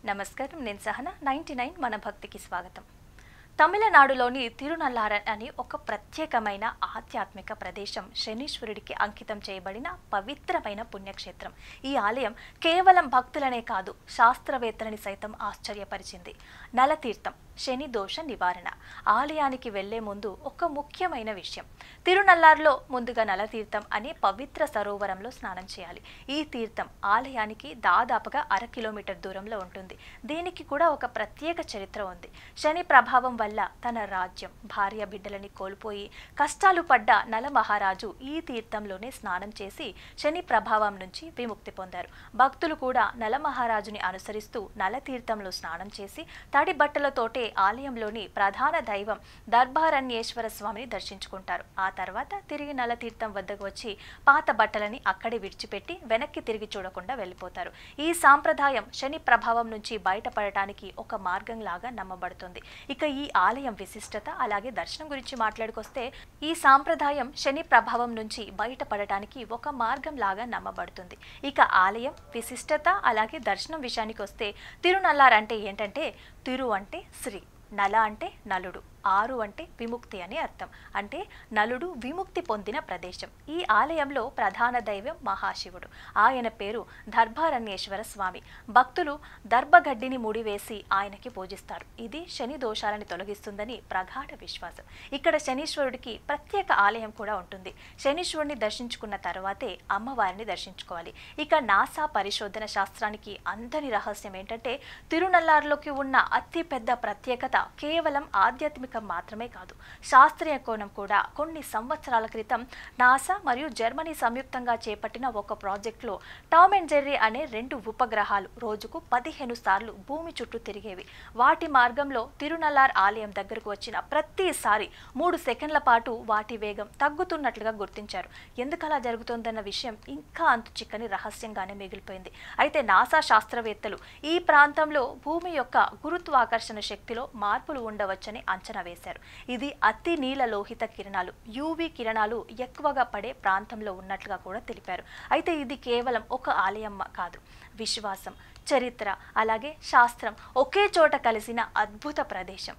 నమస్కారం, నేను సహన. 99 మన భక్తికి స్వాగతం. తమిళనాడులోని తిరునల్లార్ అని ఒక ప్రత్యేకమైన ఆధ్యాత్మిక ప్రదేశం శనీశ్వరుడికి అంకితం చేయబడిన పవిత్రమైన పుణ్యక్షేత్రం. ఈ ఆలయం కేవలం భక్తులనే కాదు, శాస్త్రవేత్తలని సైతం ఆశ్చర్యపరిచింది. నలతీర్థం, శని దోష నివారణ. ఆలయానికి వెళ్లే ముందు ఒక ముఖ్యమైన విషయం, తిరునల్లార్లో ముందుగా నలతీర్థం అనే పవిత్ర సరోవరంలో స్నానం చేయాలి. ఈ తీర్థం ఆలయానికి దాదాపుగా 1/2 కిలోమీటర్ దూరంలో ఉంటుంది. దీనికి కూడా ఒక ప్రత్యేక చరిత్ర ఉంది. శని ప్రభావం వల్ల తన రాజ్యం, భార్య బిడ్డలని కోల్పోయి కష్టాలు పడ్డ నల మహారాజు ఈ తీర్థంలోనే స్నానం చేసి శని ప్రభావం నుంచి విముక్తి పొందారు. భక్తులు కూడా నల మహారాజుని అనుసరిస్తూ నల తీర్థంలో స్నానం చేసి తడి బట్టలతోటే ఆలయంలోని ప్రధాన దైవం దర్బారణ్యేశ్వర స్వామిని దర్శించుకుంటారు. ఆ తర్వాత తిరిగి నల తీర్థం వద్దకు వచ్చి పాత బట్టలని అక్కడే విడిచిపెట్టి వెనక్కి తిరిగి చూడకుండా వెళ్ళిపోతారు. ఈ సాంప్రదాయం శని ప్రభావం నుంచి బయటపడటానికి ఒక మార్గం లాగా నమ్మబడుతుంది. ఇక ఈ ఆలయం విశిష్టత అలాగే దర్శనం గురించి మాట్లాడుకొస్తే, ఈ సాంప్రదాయం శని ప్రభావం నుంచి బయటపడటానికి ఒక మార్గం లాగా నమ్మబడుతుంది. ఇక ఆలయం విశిష్టత అలాగే దర్శనం విషయానికి వస్తే, తిరునల్లార్ అంటే ఏంటంటే, తిరు అంటే శ్రీ, నల అంటే నలుడు, ఆరు అంటే విముక్తి అని అర్థం. అంటే నలుడు విముక్తి పొందిన ప్రదేశం. ఈ ఆలయంలో ప్రధాన దైవం మహాశివుడు. ఆయన పేరు దర్బారణ్యేశ్వర స్వామి. భక్తులు దర్భగడ్డిని ముడివేసి ఆయనకి పూజిస్తారు. ఇది శని దోషాలను తొలగిస్తుందని ప్రగాఢ విశ్వాసం. ఇక్కడ శనీశ్వరుడికి ప్రత్యేక ఆలయం కూడా ఉంటుంది. శనీశ్వరుని దర్శించుకున్న తర్వాతే అమ్మవారిని దర్శించుకోవాలి. ఇక నాసా పరిశోధన శాస్త్రానికి అందని రహస్యం ఏంటంటే, తిరునల్లార్లోకి ఉన్న అతి పెద్ద ప్రత్యేకత కేవలం ఆధ్యాత్మిక మాత్రమే కాదు, శాస్త్రీయ కోణం కూడా. కొన్ని సంవత్సరాల క్రితం నాసా మరియు జర్మనీ సంయుక్తంగా చేపట్టిన ఒక ప్రాజెక్టులో టామ్ అండ్ జెర్రీ అనే 2 ఉపగ్రహాలు రోజుకు 15 సార్లు భూమి చుట్టూ తిరిగేవి. వాటి మార్గంలో తిరునల్లార్ ఆలయం దగ్గరకు వచ్చిన ప్రతిసారి 3 సెకండ్ల పాటు వాటి వేగం తగ్గుతున్నట్లుగా గుర్తించారు. ఎందుకు అలా జరుగుతోందన్న విషయం ఇంకా అంతు చిక్కని రహస్యంగానే మిగిలిపోయింది. అయితే నాసా శాస్త్రవేత్తలు ఈ ప్రాంతంలో భూమి యొక్క గురుత్వాకర్షణ శక్తిలో మార్పులు ఉండవచ్చని అంచనా వేశారు. ఇది అతి నీల లోహిత కిరణాలు, యూవీ కిరణాలు ఎక్కువగా పడే ప్రాంతంలో ఉన్నట్లుగా కూడా తెలిపారు. అయితే ఇది కేవలం ఒక ఆలయం కాదు, విశ్వాసం, చరిత్ర అలాగే శాస్త్రం ఒకే చోట కలిసిన అద్భుత ప్రదేశం.